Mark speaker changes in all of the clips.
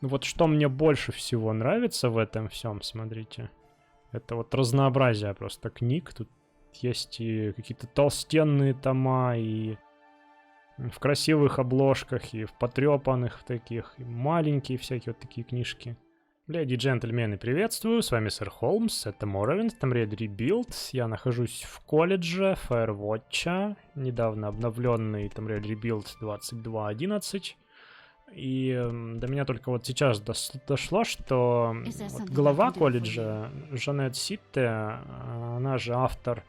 Speaker 1: Ну вот что мне больше всего нравится в этом всем, смотрите, это вот разнообразие просто книг. Тут есть и какие-то толстенные тома, и в красивых обложках, и в потрепанных таких, и маленькие всякие вот такие книжки. Леди и джентльмены, приветствую, с вами Сэр Холмс, это Morrowind, там Red Rebuild, я нахожусь в колледже Firewatch, недавно обновленный там Red Rebuild 22.11, и до меня только вот сейчас дошло, что вот глава колледжа Жанет Ситте, она же автор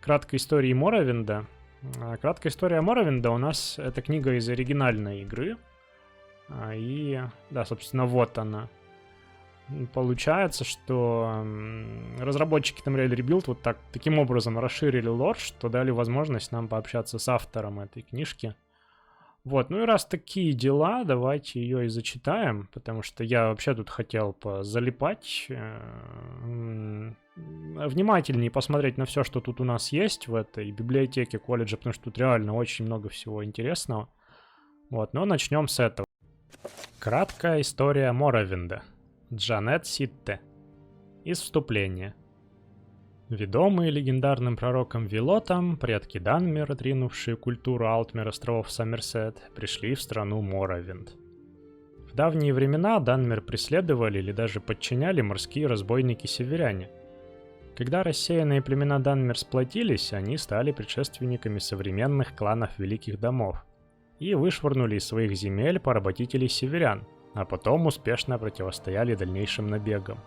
Speaker 1: краткой истории Моровинда. Краткая история Моровинда у нас это книга из оригинальной игры, и да, собственно, вот она. Получается, что разработчики там Red Rebuild вот таким образом расширили лор, что дали возможность нам пообщаться с автором этой книжки. Вот, ну и раз такие дела, давайте ее и зачитаем, потому что я вообще тут хотел позалипать, внимательнее посмотреть на все, что тут у нас есть в этой библиотеке колледжа, потому что тут реально очень много всего интересного. Вот, но начнем с этого. Краткая история Моровинда. Джанет Ситте. Из вступления. Ведомые легендарным пророком Вилотом, предки Данмер, ринувшие культуру Алтмер островов Сомерсет, пришли в страну Моровинд. В давние времена Данмер преследовали или даже подчиняли морские разбойники-северяне. Когда рассеянные племена Данмер сплотились, они стали предшественниками современных кланов Великих Домов и вышвырнули из своих земель поработителей-северян, а потом успешно противостояли дальнейшим набегам.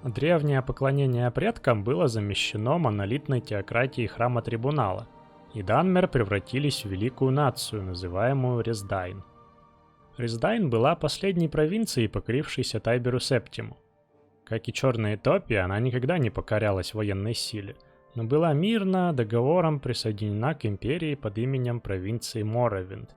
Speaker 1: Древнее поклонение предкам было замещено монолитной теократией храма Трибунала, и Данмер превратились в великую нацию, называемую Рездайн. Рездайн была последней провинцией, покорившейся Тайберу Септиму. Как и Черная Топия, она никогда не покорялась военной силе, но была мирно договором присоединена к империи под именем провинции Моровинд.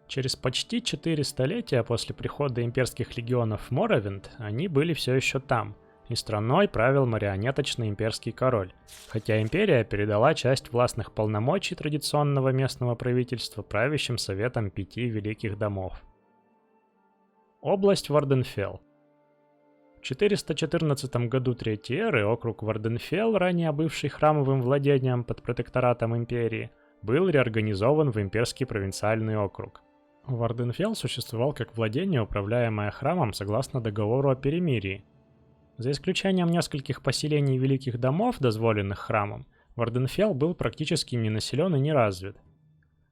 Speaker 1: Через почти 4 столетия после прихода имперских легионов в Моровинд они были все еще там, и страной правил марионеточный имперский король, хотя империя передала часть властных полномочий традиционного местного правительства правящим советам 5 великих домов. Область Варденфелл. В 414 году Третьей эры округ Варденфелл, ранее бывший храмовым владением под протекторатом империи, был реорганизован в имперский провинциальный округ. Варденфелл существовал как владение, управляемое храмом согласно договору о перемирии. За исключением нескольких поселений Великих Домов, дозволенных храмом, Варденфелл был практически не населен и не развит.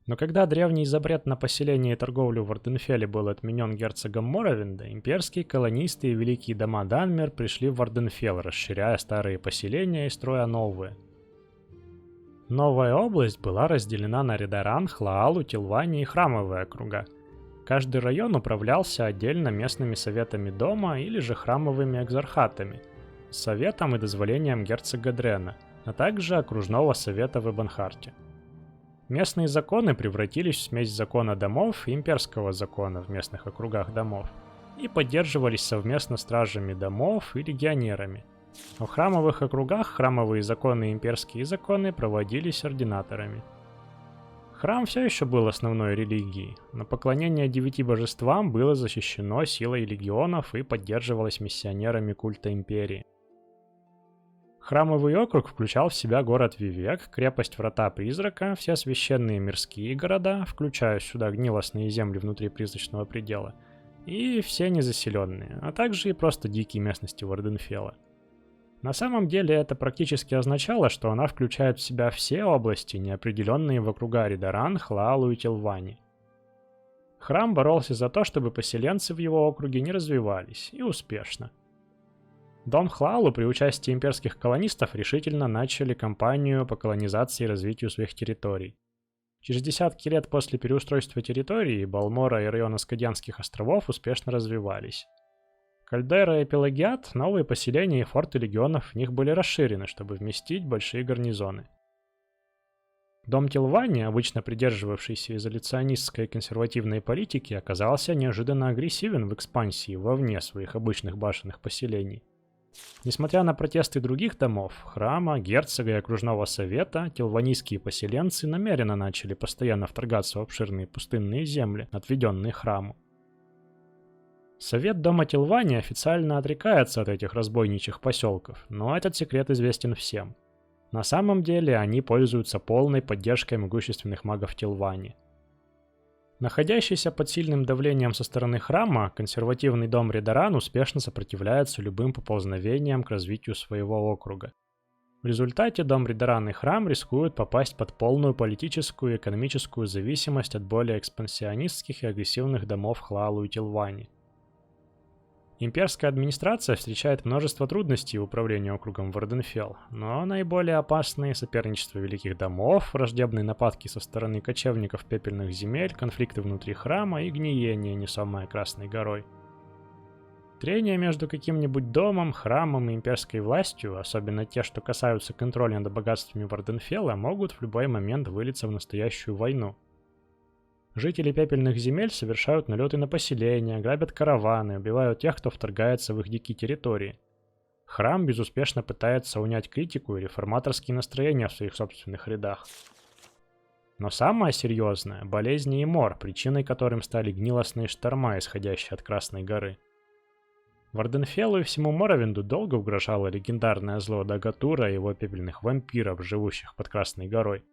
Speaker 1: Но когда древний запрет на поселение и торговлю в Варденфелле был отменен герцогом Моровинда, имперские колонисты и Великие Дома Данмер пришли в Варденфелл, расширяя старые поселения и строя новые. Новая область была разделена на Редаран, Хлаалу, Тилвани и храмовые округа. Каждый район управлялся отдельно местными советами дома или же храмовыми экзархатами, с советом и дозволением герцога Дрена, а также окружного совета в Эбонхарте. Местные законы превратились в смесь закона домов и имперского закона в местных округах домов и поддерживались совместно стражами домов и легионерами. В храмовых округах храмовые законы и имперские законы проводились ординаторами. Храм все еще был основной религией, но поклонение 9 божествам было защищено силой легионов и поддерживалось миссионерами культа империи. Храмовый округ включал в себя город Вивек, крепость Врата Призрака, все священные мирские города, включая сюда гнилостные земли внутри призрачного предела, и все незаселенные, а также и просто дикие местности Варденфелла. На самом деле это практически означало, что она включает в себя все области, неопределенные в округа Редаран, Хлаалу и Тилвани. Храм боролся за то, чтобы поселенцы в его округе не развивались, и успешно. Дом Хлаалу при участии имперских колонистов решительно начали кампанию по колонизации и развитию своих территорий. Через десятки лет после переустройства территории Балмора и района Скадианских островов успешно развивались. Кальдера и Пелагиат, новые поселения и форты легионов в них были расширены, чтобы вместить большие гарнизоны. Дом Тилвани, обычно придерживавшийся изоляционистской и консервативной политики, оказался неожиданно агрессивен в экспансии вовне своих обычных башенных поселений. Несмотря на протесты других домов, храма, герцога и окружного совета, тилванийские поселенцы намеренно начали постоянно вторгаться в обширные пустынные земли, отведенные храму. Совет Дома Тилвани официально отрекается от этих разбойничьих поселков, но этот секрет известен всем. На самом деле они пользуются полной поддержкой могущественных магов Тилвани. Находящийся под сильным давлением со стороны храма, консервативный дом Ридаран успешно сопротивляется любым поползновениям к развитию своего округа. В результате дом Ридаран и храм рискуют попасть под полную политическую и экономическую зависимость от более экспансионистских и агрессивных домов Хлалу и Тилвани. Имперская администрация встречает множество трудностей в управлении округом Варденфелл, но наиболее опасные — соперничество великих домов, враждебные нападки со стороны кочевников пепельных земель, конфликты внутри храма и гниение, несомое Красной горой. Трения между каким-нибудь домом, храмом и имперской властью, особенно те, что касаются контроля над богатствами Варденфелла, могут в любой момент вылиться в настоящую войну. Жители пепельных земель совершают налеты на поселения, грабят караваны, убивают тех, кто вторгается в их дикие территории. Храм безуспешно пытается унять критику и реформаторские настроения в своих собственных рядах. Но самое серьезное — болезни и мор, причиной которым стали гнилостные шторма, исходящие от Красной горы. Варденфеллу и всему Моровинду долго угрожало легендарное зло Дагатура и его пепельных вампиров, живущих под Красной горой.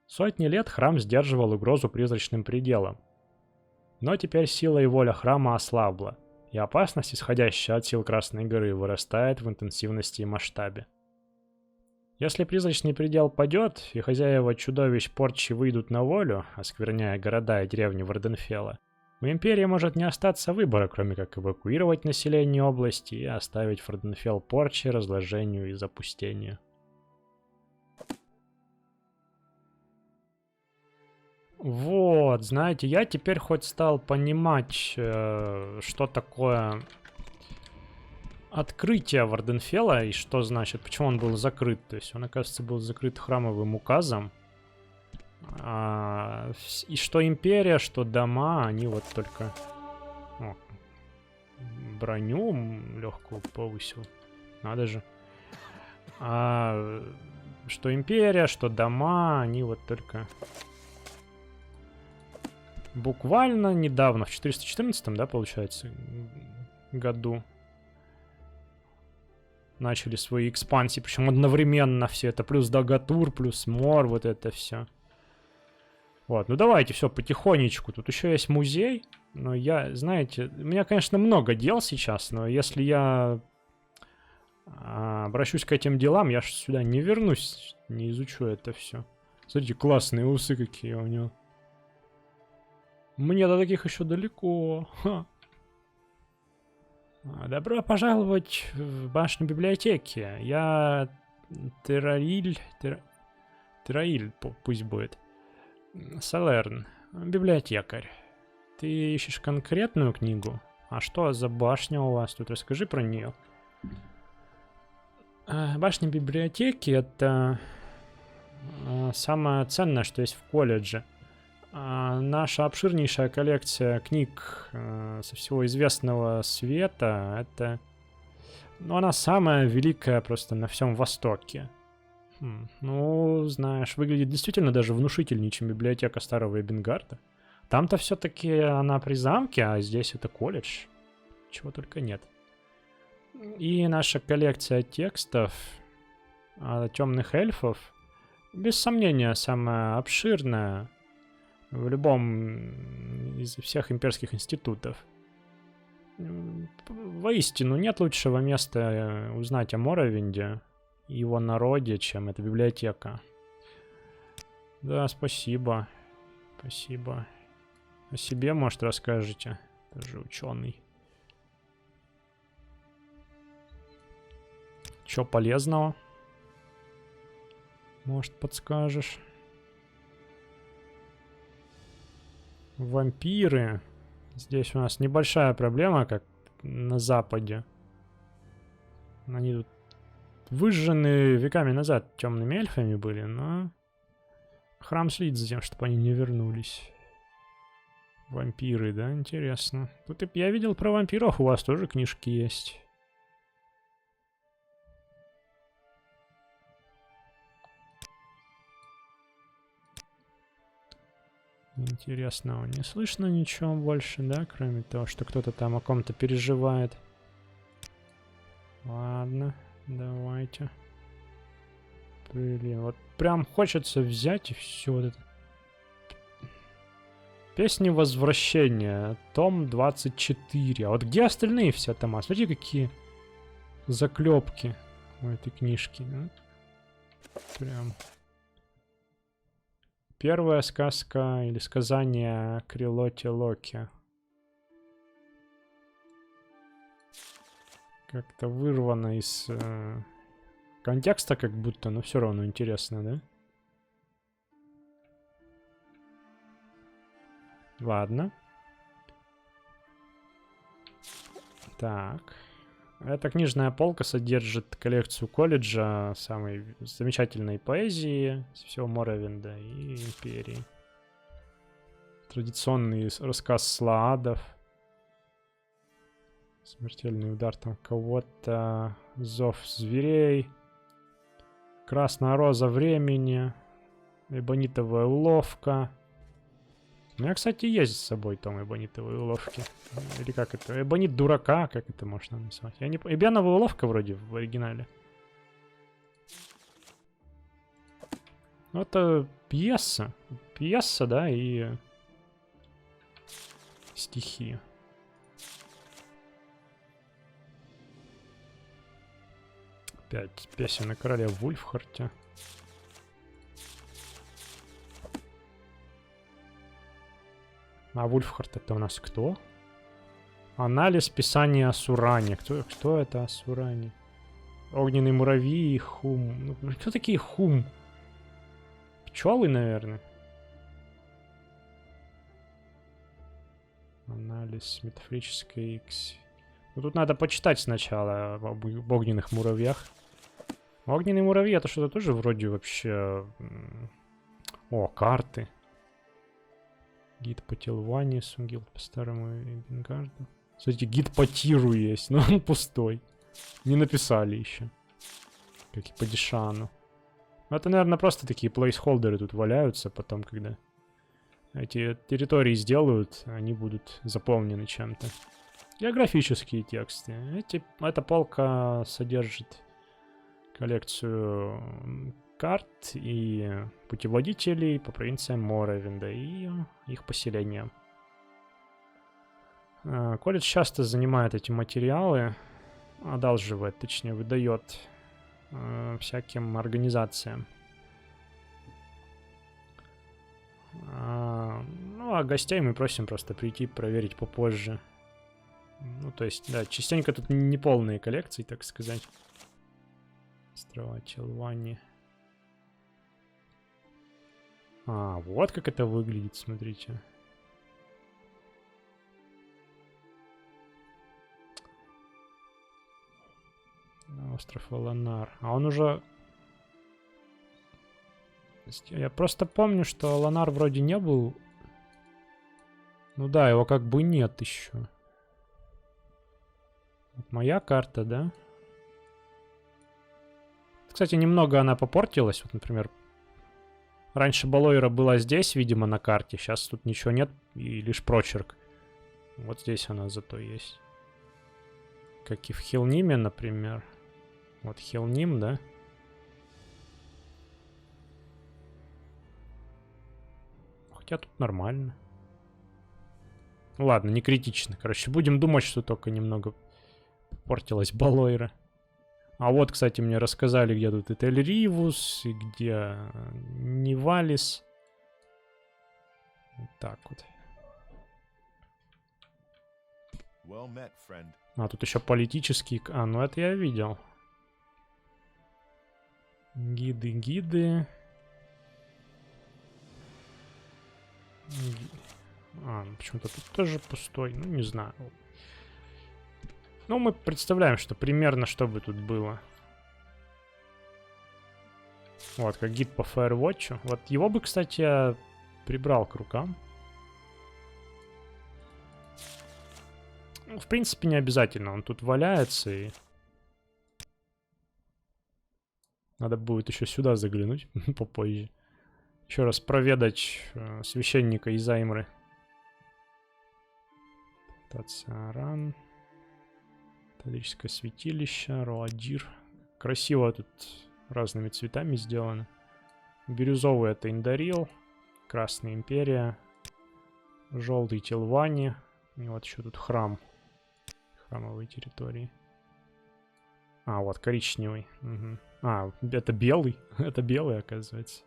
Speaker 1: Сотни лет храм сдерживал угрозу призрачным пределом. Но теперь сила и воля храма ослабла, и опасность, исходящая от сил Красной горы, вырастает в интенсивности и масштабе. Если призрачный предел падет, и хозяева чудовищ порчи выйдут на волю, оскверняя города и деревни Варденфелла, у Империи может не остаться выбора, кроме как эвакуировать население области и оставить Варденфелл порчи, разложению и запустению. Вот, знаете, я теперь хоть стал понимать, что такое открытие Варденфелла и что значит, почему он был закрыт. То есть он, оказывается, был закрыт храмовым указом. И что империя, что дома, они вот только... О, броню легкую повысил. Надо же. Что империя, что дома, они вот только... Буквально недавно, в 414, да, получается, году начали свои экспансии, причем одновременно все это, плюс Дагатур, плюс Мор, вот это все. Вот, ну давайте все потихонечку, тут еще есть музей, но я, знаете, у меня, конечно, много дел сейчас, но если я обращусь к этим делам, я ж сюда не вернусь, не изучу это все. Смотрите, классные усы какие у него. Мне до таких еще далеко. Ха. Добро пожаловать в башню библиотеки. Я Тераиль, пусть будет. Салерн, библиотекарь. Ты ищешь конкретную книгу? А что за башня у вас тут? Расскажи про нее. Башня библиотеки — это самое ценное, что есть в колледже. Наша обширнейшая коллекция книг со всего известного света, это... Ну, она самая великая просто на всем Востоке. Ну, знаешь, выглядит действительно даже внушительнее, чем библиотека Старого Эбенгарда. Там-то все-таки она при замке, а здесь это колледж. Чего только нет. И наша коллекция текстов темных эльфов, без сомнения, самая обширная в любом из всех имперских институтов. Воистину, нет лучшего места узнать о Моровинде и его народе, чем эта библиотека. Да, спасибо. Спасибо. О себе, может, расскажете? Тоже ученый. Чё полезного? Может, подскажешь? Вампиры. Здесь у нас небольшая проблема, как на Западе. Они тут выжжены веками назад темными эльфами были, но храм следит за тем, чтобы они не вернулись. Вампиры, да, интересно. Тут я видел про вампиров, у вас тоже книжки есть. Интересного не слышно ничего больше, да? Кроме того, что кто-то там о ком-то переживает. Ладно, давайте. Блин, вот прям хочется взять и все вот это. Песни возвращения. Том 24. А вот где остальные все тома? Смотрите, какие заклепки у этой книжки. Да? Прям. Первая сказка или сказание о Крилоте Локи. Как-то вырвано из контекста, как будто, но все равно интересно, да? Ладно. Так. Эта книжная полка содержит коллекцию колледжа самой замечательной поэзии всего Моровинда и Империи. Традиционный рассказ Слаадов. Смертельный удар там кого-то. Зов зверей. Красная роза времени. Эбонитовая уловка. У меня, кстати, есть с собой том эбонитовой уловки. Или как это? Эбонит дурака, как это можно назвать? Я не... Эбеновая уловка вроде в оригинале. Ну, это пьеса. Пьеса, да, и стихи. Опять песен о короле Вульфхарте. А Вульфхарт это у нас кто? Анализ писания Асурани. Кто это Асурани? Огненный муравей и Хум. Ну, кто такие Хум? Пчелы, наверное. Анализ метафорической X. Ну, тут надо почитать сначала об огненных муравьях. Огненный муравей это что-то тоже вроде вообще... О, карты. Гид по Телванису, гид по старому Эбенгарду. Смотрите, гид по Тиру есть, но он пустой. Не написали еще. Как и по Дишану. Это, наверное, просто такие плейсхолдеры тут валяются. Потом, когда эти территории сделают, они будут заполнены чем-то. Географические тексты. Эта полка содержит коллекцию карт и путеводителей по провинциям Моровинда и их поселениям. Колледж часто занимает эти материалы, одалживает, точнее, выдает всяким организациям. Ну, а гостей мы просим просто прийти проверить попозже. Ну, то есть, да, частенько тут неполные коллекции, так сказать. Острова Челвани. А, вот как это выглядит, смотрите. Остров Аланар. А он уже... Я просто помню, что Аланар вроде не был... Ну да, его как бы нет еще. Вот моя карта, да? Кстати, немного она попортилась. Вот, например, раньше Балойра была здесь, видимо, на карте. Сейчас тут ничего нет, и лишь прочерк. Вот здесь она зато есть. Как и в Хилниме, например. Вот Хилним, да? Хотя тут нормально. Ладно, не критично. Короче, будем думать, что только немного попортилась Балойра. А вот, кстати, мне рассказали, где тут и Тель-Ривус, и где Нивалис. Вот так вот.
Speaker 2: Well met, friend.
Speaker 1: А, тут еще политический... А, ну это я видел. Гиды. А, почему-то тут тоже пустой. Ну, не знаю. Ну, мы представляем, что примерно что бы тут было. Вот, как гид по Firewatch. Вот его бы, кстати, я прибрал к рукам. Ну, в принципе, не обязательно. Он тут валяется и... Надо будет еще сюда заглянуть попозже. еще раз проведать священника из Аймры. Тацаран. Талическое святилище, Роадир. Красиво тут разными цветами сделано. Бирюзовый это Индарил. Красная империя. Желтый Тилвани. И вот еще тут храм. Храмовые территории. А, вот коричневый. Угу. А, это белый. Это белый, оказывается.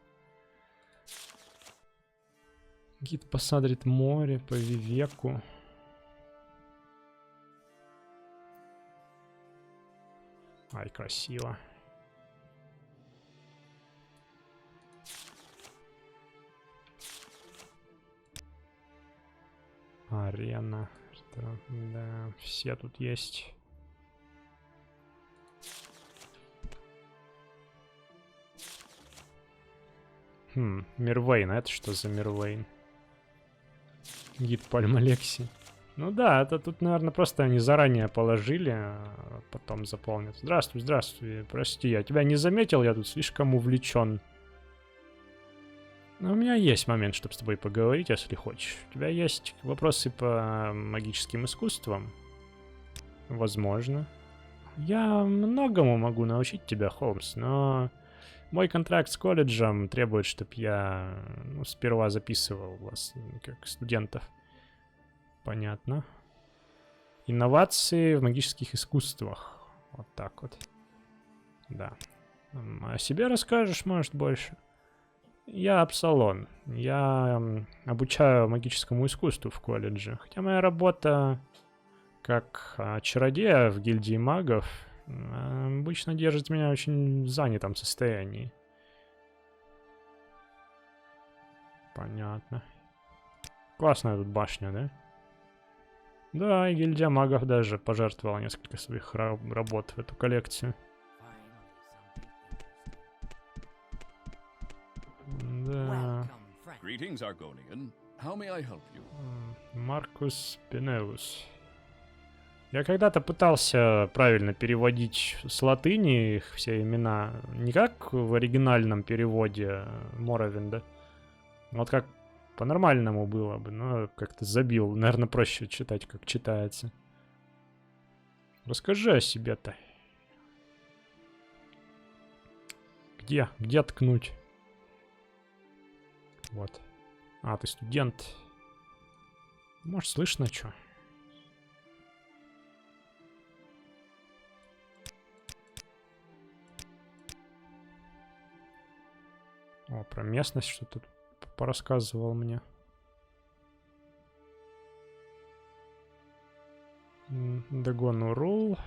Speaker 1: Гид посмотрит море по Вивеку. Ай, красиво. Арена. Что? Да, все тут есть. Мирвейн. А это что за Мирвейн? Гид Пальмалекси. Ну да, это тут, наверное, просто они заранее положили, а потом заполнят. Здравствуй, здравствуй. Прости, я тебя не заметил, я тут слишком увлечен. Но у меня есть момент, чтобы с тобой поговорить, если хочешь. У тебя есть вопросы по магическим искусствам? Возможно. Я многому могу научить тебя, Холмс, но мой контракт с колледжем требует, чтобы я сперва записывал вас как студентов. Понятно. Инновации в магических искусствах. Вот так вот. Да. О себе расскажешь, может, больше? Я Апсалон. Я обучаю магическому искусству в колледже. Хотя моя работа как чародея в гильдии магов обычно держит меня в очень занятом состоянии. Понятно. Классная тут башня, да? Да, и гильдия магов даже пожертвовала несколько своих работ в эту коллекцию. Да. Маркус Пенеус. Я когда-то пытался правильно переводить с латыни их все имена. Не как в оригинальном переводе Моровинда. Вот как по-нормальному было бы, но как-то забил. Наверное, проще читать, как читается. Расскажи о себе-то. Где? Где ткнуть? Вот. А, ты студент. Может, слышно что? О, про местность что-то порассказывал мне. Дагон Урул.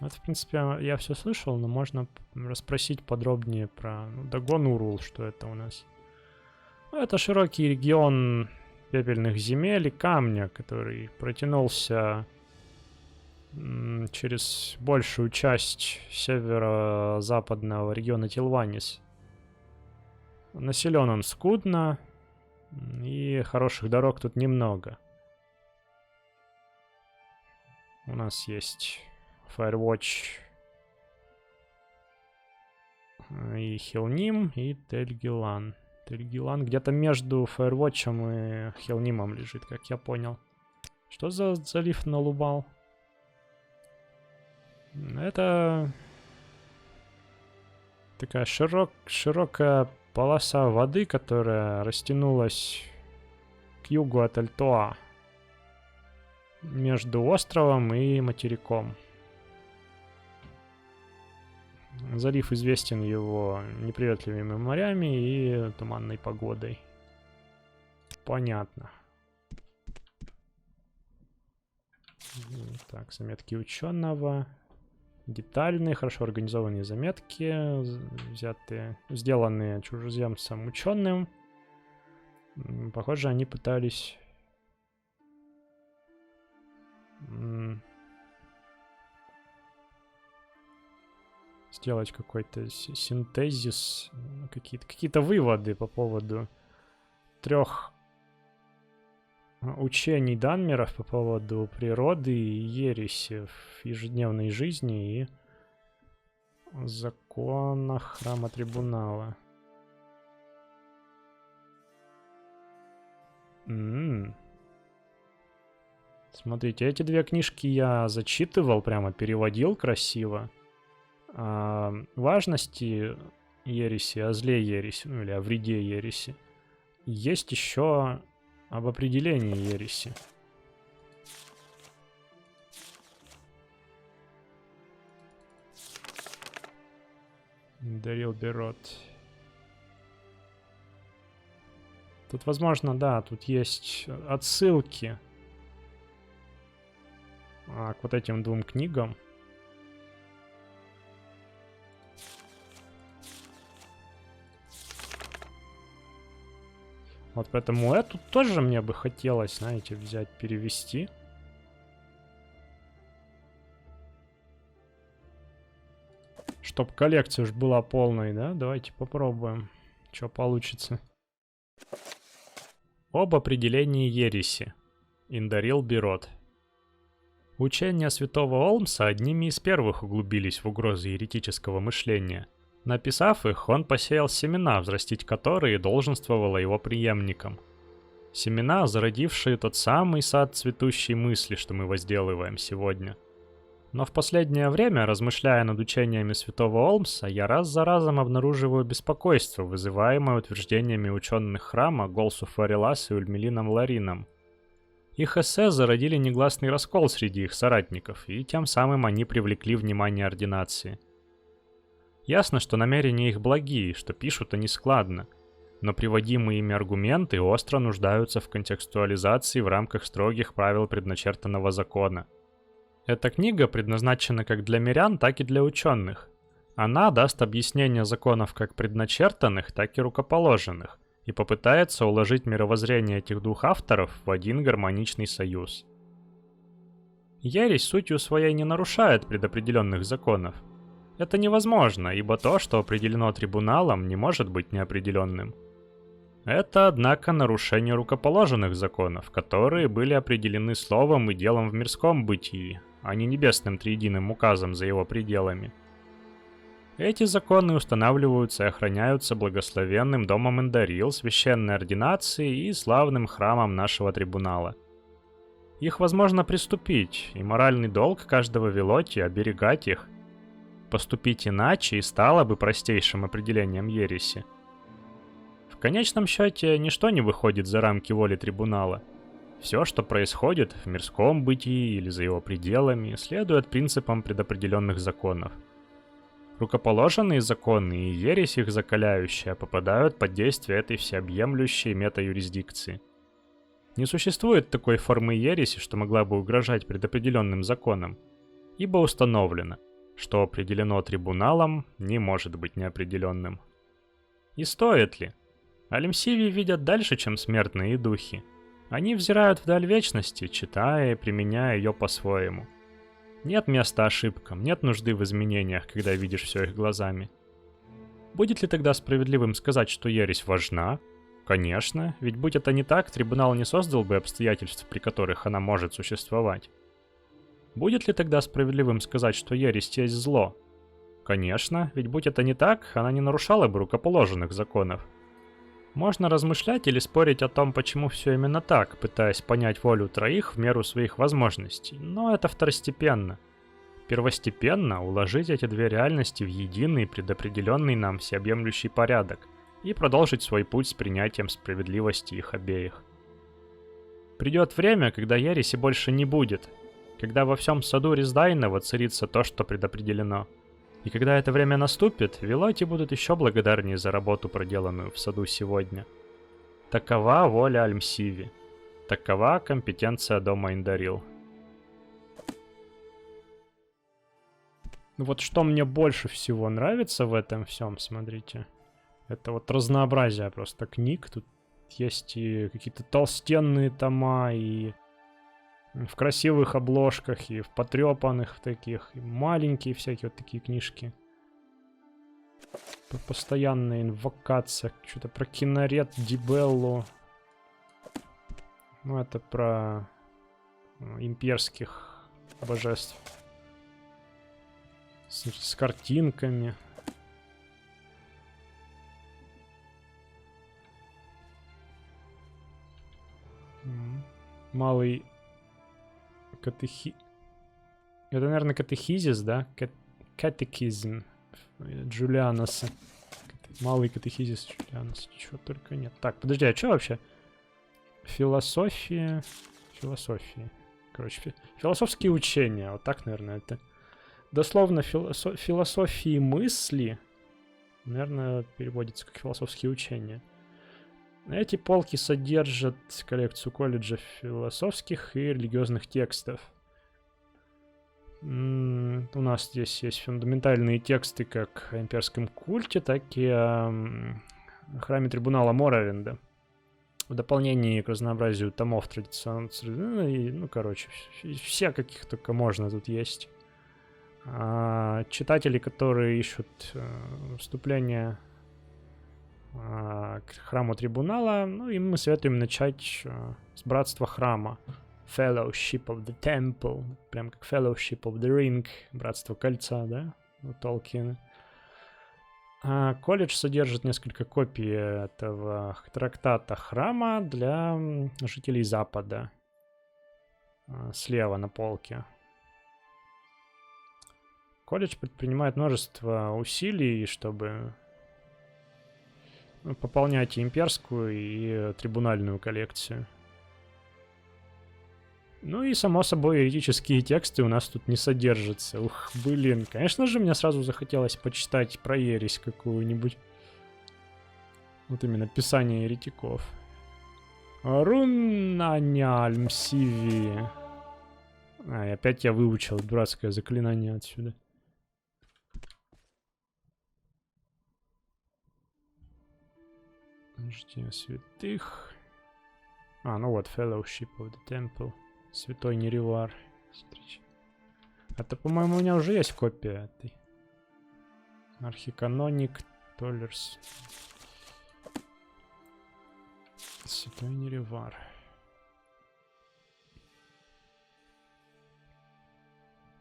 Speaker 1: Это, в принципе, я все слышал, но можно расспросить подробнее про Дагон Урул, что это у нас. Это широкий регион пепельных земель и камня, который протянулся через большую часть северо-западного региона Тилванис. Населен он скудно, и хороших дорог тут немного. У нас есть Firewatch и Хелним, и Тельгилан. Тельгилан где-то между Firewatch'ем и Хелнимом лежит, как я понял. Что за залив Налубал? Это такая широкая полоса воды, которая растянулась к югу от Альтоа. Между островом и материком. Залив известен его неприветливыми морями и туманной погодой. Понятно. Так, заметки ученого. Детальные, хорошо организованные заметки, сделанные чужеземцем ученым. Похоже, они пытались сделать какой-то синтезис, какие-то выводы по поводу 3 учений Данмеров по поводу природы и ереси в ежедневной жизни и законах храма трибунала. М. Смотрите, эти две книжки я зачитывал, прямо переводил красиво. Важности ереси, о зле ереси, ну или о вреде ереси. Есть еще об определении ереси. Дарил Берот. Тут, возможно, да, тут есть отсылки к вот этим двум книгам. Вот поэтому эту тоже мне бы хотелось, знаете, взять, перевести. Чтоб коллекция уж была полной, да? Давайте попробуем, что получится. Об определении ереси. Индарил Берот. Учения святого Олмса одними из первых углубились в угрозы еретического мышления. Написав их, он посеял семена, взрастить которые долженствовало его преемникам. Семена, зародившие тот самый сад цветущей мысли, что мы возделываем сегодня. Но в последнее время, размышляя над учениями святого Олмса, я раз за разом обнаруживаю беспокойство, вызываемое утверждениями ученых храма Голсу Фарелас и Ульмелином Ларином. Их эссе зародили негласный раскол среди их соратников, и тем самым они привлекли внимание ординации. Ясно, что намерения их благие, что пишут они складно, но приводимые ими аргументы остро нуждаются в контекстуализации в рамках строгих правил предначертанного закона. Эта книга предназначена как для мирян, так и для ученых. Она даст объяснение законов как предначертанных, так и рукоположенных, и попытается уложить мировоззрение этих двух авторов в один гармоничный союз. Ересь сутью своей не нарушает предопределенных законов. Это невозможно, ибо то, что определено трибуналом, не может быть неопределенным. Это, однако, нарушение рукоположенных законов, которые были определены словом и делом в мирском бытии, а не небесным триединым указом за его пределами. Эти законы устанавливаются и охраняются благословенным домом Индарил, священной ординацией и славным храмом нашего трибунала. Их возможно приступить, и моральный долг каждого велоти оберегать их. Поступить иначе и стало бы простейшим определением ереси. В конечном счете, ничто не выходит за рамки воли трибунала. Все, что происходит в мирском бытии или за его пределами, следует принципам предопределенных законов. Рукоположенные законы и ересь их закаляющая попадают под действие этой всеобъемлющей мета-юрисдикции. Не существует такой формы ереси, что могла бы угрожать предопределенным законам, ибо установлено, что определено трибуналом, не может быть неопределенным. И стоит ли? Алимсиви видят дальше, чем смертные духи. Они взирают вдаль вечности, читая и применяя ее по-своему. Нет места ошибкам, нет нужды в изменениях, когда видишь все их глазами. Будет ли тогда справедливым сказать, что ересь важна? Конечно, ведь будь это не так, трибунал не создал бы обстоятельств, при которых она может существовать. Будет ли тогда справедливым сказать, что ересь есть зло? Конечно, ведь будь это не так, она не нарушала бы рукоположенных законов. Можно размышлять или спорить о том, почему все именно так, пытаясь понять волю троих в меру своих возможностей, но это второстепенно. Первостепенно уложить эти две реальности в единый, предопределенный нам всеобъемлющий порядок и продолжить свой путь с принятием справедливости их обеих. Придет время, когда ереси больше не будет, когда во всем саду Рездайна воцарится то, что предопределено. И когда это время наступит, велоти будут еще благодарнее за работу, проделанную в саду сегодня. Такова воля Альмсиви. Такова компетенция дома Индарил. Вот что мне больше всего нравится в этом всем, смотрите. Это вот разнообразие просто книг. Тут есть и какие-то толстенные тома, и в красивых обложках, и в потрепанных таких, и маленькие всякие вот такие книжки. Постоянная инвокация, что-то про Кинарет, Дибеллу. Ну, это про имперских божеств. С картинками. малый Это, наверное, катехизис, да? Катехизм Джулианоса. Малый катехизис Джулианоса. Чего только нет. Так, подожди, а что вообще? Философия. Короче, философские учения. Вот так, наверное, это. Дословно философии мысли. Наверное, переводится как философские учения. Эти полки содержат коллекцию колледжа философских и религиозных текстов. У нас здесь есть фундаментальные тексты как о имперском культе, так и о храме трибунала Моровинда. В дополнение к разнообразию томов традиционных... Ну, короче, все каких только можно тут есть. Читатели, которые ищут вступление к храму трибунала, ну, им мы советуем начать с братства храма. Fellowship of the Temple, прям как Fellowship of the Ring, братство кольца, да, у Толкина. Колледж содержит несколько копий этого трактата храма для жителей Запада. Слева на полке. Колледж предпринимает множество усилий, чтобы пополнять и имперскую, и трибунальную коллекцию. Ну и, само собой, еретические тексты у нас тут не содержатся. Ух, блин, конечно же, мне сразу захотелось почитать про ересь какую-нибудь. Вот именно писание еретиков. Рунаняльмсиви. И опять я выучил дурацкое заклинание отсюда. Ждение святых. Ну вот, Fellowship of the Temple. Святой Неревар. Это, по-моему, у меня уже есть копия этой. Архиканоник Толлерс. Святой Неревар.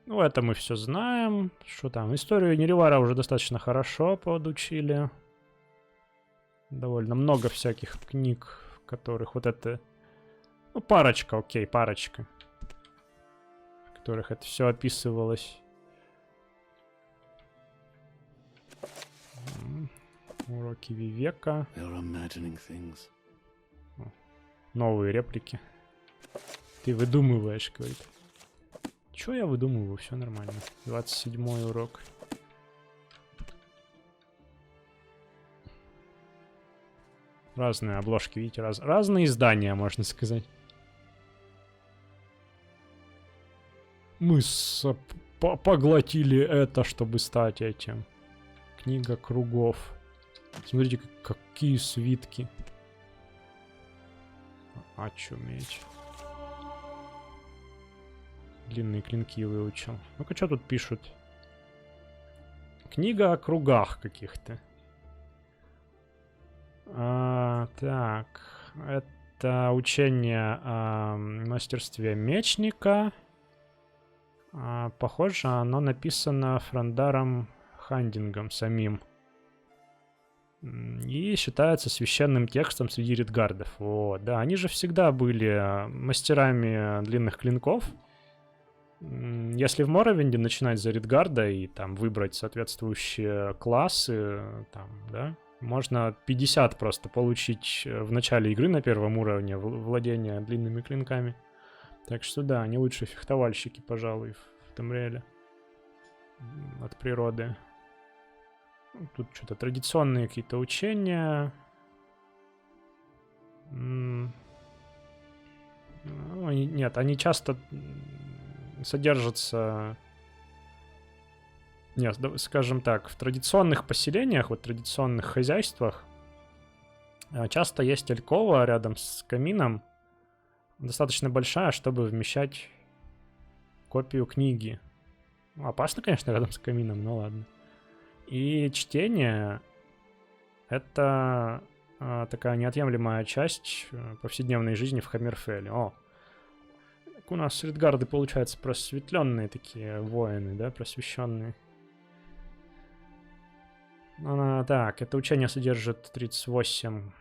Speaker 1: Ну, это мы все знаем. Что там? Историю Неревара уже достаточно хорошо подучили. Довольно много всяких книг, в которых вот это... Ну, парочка, окей, парочка. В которых это все описывалось. Уроки Вивека. Новые реплики. Ты выдумываешь, говорит. Чё я выдумываю? Все нормально. 27-й урок. Разные обложки, видите, разные издания, можно сказать. Мы поглотили это, чтобы стать этим. Книга кругов. Смотрите, какие свитки. Очуметь. Длинные клинки выучил. Ну-ка, что тут пишут? Книга о кругах каких-то. Так. Это учение о мастерстве мечника. Похоже, оно написано Франдаром Хандингом самим. И считается священным текстом среди редгардов. Вот, да, они же всегда были мастерами длинных клинков. Если в Моровинде начинать за редгарда и там выбрать соответствующие классы, там, да, можно 50 просто получить в начале игры на первом уровне владения длинными клинками. Так что да, они лучшие фехтовальщики, пожалуй, в Тамриэле. От природы. Тут что-то традиционные какие-то учения. Нет, они часто содержатся... Нет, скажем так, в традиционных поселениях, вот традиционных хозяйствах часто есть алькова рядом с камином, достаточно большая, чтобы вмещать копию книги. Опасно, конечно, рядом с камином, но ладно. И чтение — это такая неотъемлемая часть повседневной жизни в Хаммерфелле. У нас редгарды, получается, просветленные такие воины, да, просвещенные. Так, это учение содержит 38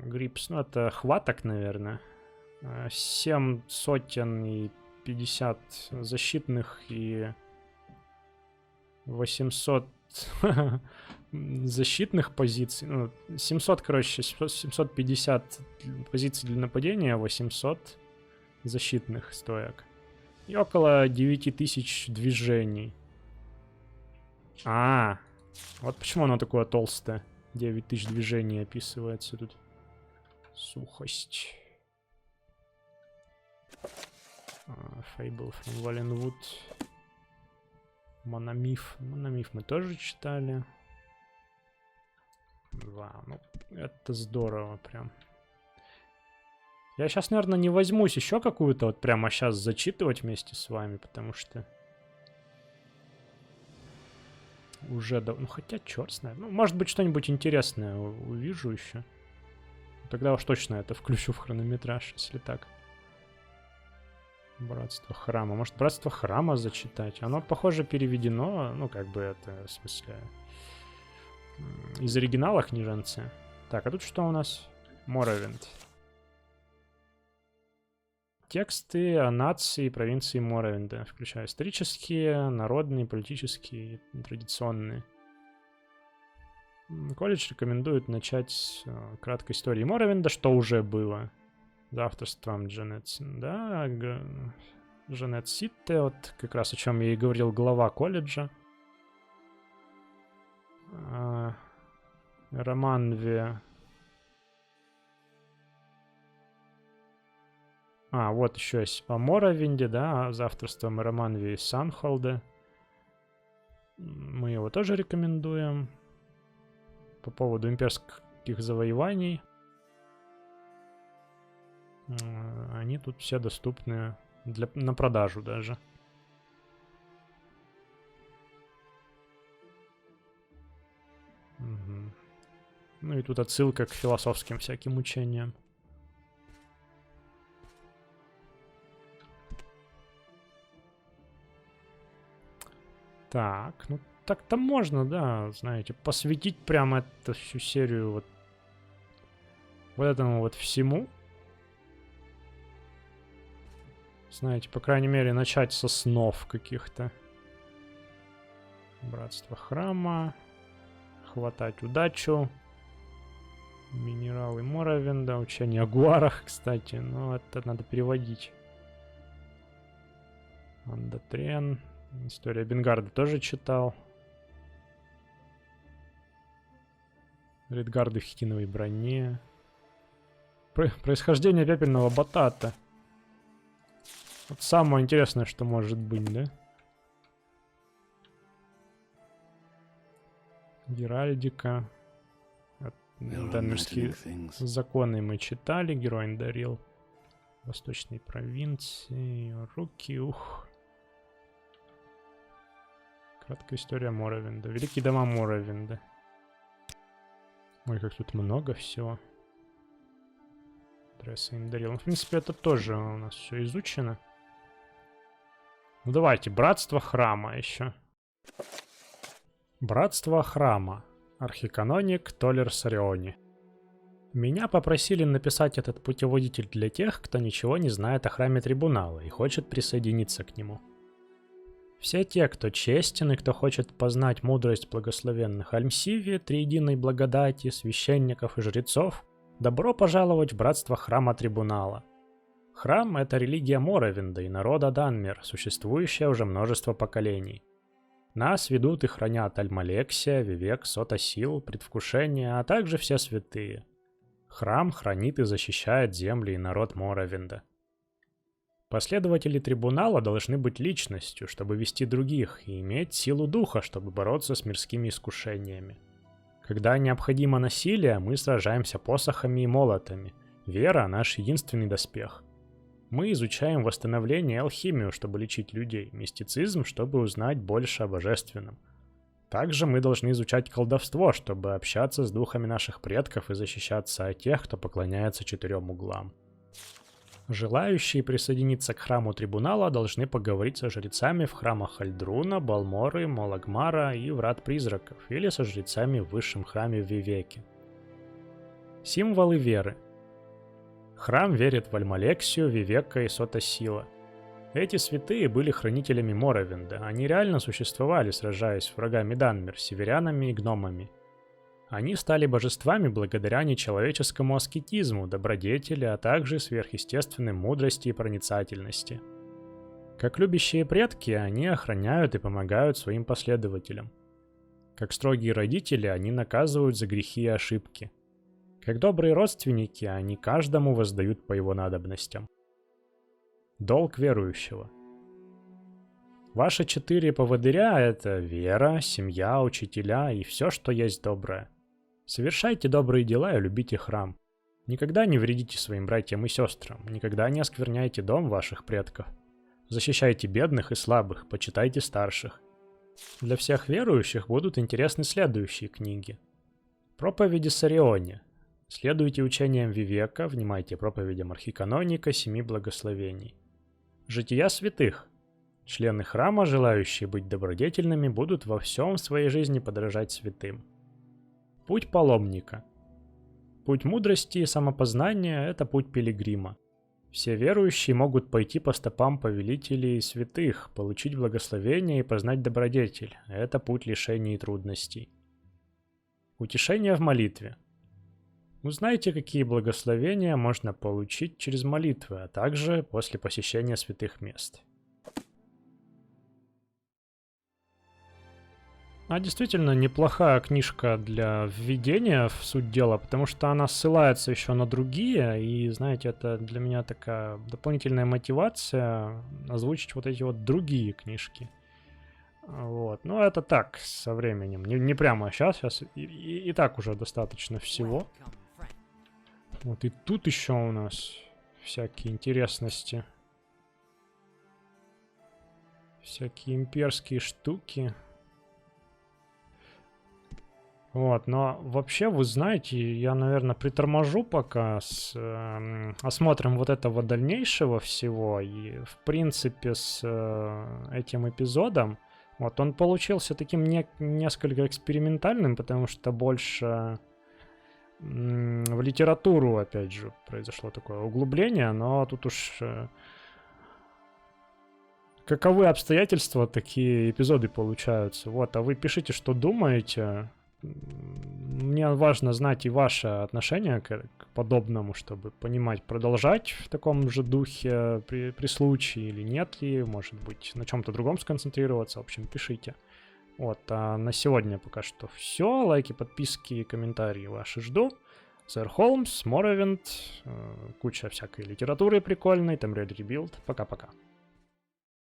Speaker 1: грипс. Ну, это хваток, наверное. 7 сотен и 50 защитных и 800 защитных позиций. Ну, 700, короче, 750 позиций для нападения, 800 защитных стоек. И около 9000 движений. Вот почему оно такое толстое. 9000 движений описывается тут. Сухость. Fable from Valenwood. Мономиф. Мономиф мы тоже читали. Да, ну это здорово прям. Я сейчас, наверное, не возьмусь еще какую-то вот прямо сейчас зачитывать вместе с вами, потому что уже ну хотя черт знает. Ну, может быть, что-нибудь интересное увижу еще. Тогда уж точно это включу в хронометраж, если так. Братство храма. Может, братство храма зачитать? Оно, похоже, переведено. Ну, как бы это, в смысле, из оригинала книженцы. Так, а тут что у нас? Моровинд. Тексты о нации и провинции Моровинда, включая исторические, народные, политические и традиционные. Колледж рекомендует начать с краткой истории Моровинда, что уже было. За авторством Джанет, да, Джанет Ситте, вот как раз о чем я и говорил, глава колледжа. Романве. Вот еще есть о Моровинде, да, за авторством Романве и Санхолда. Мы его тоже рекомендуем. По поводу имперских завоеваний. Они тут все доступны на продажу даже. Угу. Ну и тут отсылка к философским всяким учениям. Так, ну так-то можно, да, знаете, посвятить прямо эту всю серию вот этому вот всему. Знаете, по крайней мере, начать со снов каких-то. Братство храма. Хватать удачу. Минералы Моровинда. Учение о гуарах, кстати. Но это надо переводить. Андатрен. История Бенгарда тоже читал. Редгарды в хитиновой броне. Происхождение пепельного батата. Вот самое интересное, что может быть, да? Геральдика. Данмирские законы мы читали. Герой дарил. Восточной провинции. Руки, ух. Краткая история Моровинда. Великие дома Моровинда. Ой, как тут много всего. Дресса им дарил. Ну, в принципе, это тоже у нас все изучено. Ну давайте, братство храма еще. Братство храма. Архиканоник Толер Сариони. Меня попросили написать этот путеводитель для тех, кто ничего не знает о храме трибунала и хочет присоединиться к нему. Все те, кто честен и кто хочет познать мудрость благословенных Альмсиве, триединой благодати, священников и жрецов, добро пожаловать в братство храма трибунала. Храм — это религия Моровинда и народа Данмир, существующая уже множество поколений. Нас ведут и хранят Альмалексия, Вивек, Сотасил, Предвкушение, а также все святые. Храм хранит и защищает земли и народ Моровинда. Последователи трибунала должны быть личностью, чтобы вести других, и иметь силу духа, чтобы бороться с мирскими искушениями. Когда необходимо насилие, мы сражаемся посохами и молотами. Вера — наш единственный доспех. Мы изучаем восстановление и алхимию, чтобы лечить людей, мистицизм, чтобы узнать больше о божественном. Также мы должны изучать колдовство, чтобы общаться с духами наших предков и защищаться от тех, кто поклоняется четырем углам. Желающие присоединиться к храму трибунала должны поговорить со жрецами в храмах Хальдруна, Балморы, Молагмара и Врат Призраков, или со жрецами в высшем храме в Вивеке. Символы веры. Храм верит в Альмалексию, Вивека и Сотасила. Эти святые были хранителями Моровинда. Они реально существовали, сражаясь с врагами Данмер, северянами и гномами. Они стали божествами благодаря нечеловеческому аскетизму, добродетели, а также сверхъестественной мудрости и проницательности. Как любящие предки, они охраняют и помогают своим последователям. Как строгие родители, они наказывают за грехи и ошибки. Как добрые родственники, они каждому воздают по его надобностям. Долг верующего. Ваши 4 поводыря — это вера, семья, учителя и все, что есть доброе. Совершайте добрые дела и любите храм. Никогда не вредите своим братьям и сестрам, никогда не оскверняйте дом ваших предков. Защищайте бедных и слабых, почитайте старших. Для всех верующих будут интересны следующие книги. Проповеди Сарионе. Следуйте учениям Вивека, внимайте проповедям архиканоника 7 благословений. Жития святых. Члены храма, желающие быть добродетельными, будут во всем в своей жизни подражать святым. Путь паломника. Путь мудрости и самопознания – это путь пилигрима. Все верующие могут пойти по стопам повелителей святых, получить благословение и познать добродетель. Это путь лишений и трудностей. Утешение в молитве. Узнайте, какие благословения можно получить через молитвы, а также после посещения святых мест. Действительно неплохая книжка для введения в суть дела, потому что она ссылается еще на другие, и, знаете, это для меня такая дополнительная мотивация озвучить вот эти вот другие книжки. Вот, но это так, со временем, не прямо сейчас и так уже достаточно всего. Вот и тут еще у нас всякие интересности. Всякие имперские штуки. Вот, но вообще, вы знаете, я, наверное, приторможу пока с осмотром вот этого дальнейшего всего. И, в принципе, с этим эпизодом, вот, он получился таким несколько экспериментальным, потому что больше в литературу, опять же, произошло такое углубление, но тут уж каковы обстоятельства, такие эпизоды получаются. Вот, а вы пишите, что думаете. Мне важно знать и ваше отношение к подобному, чтобы понимать, продолжать в таком же духе при случае или нет ли, может быть, на чем-то другом сконцентрироваться. В общем, пишите. Вот, а на сегодня пока что все. Лайки, подписки, комментарии ваши жду. Сэр Холмс, Моровинд, куча всякой литературы прикольной, там Red Rebuild. Пока-пока.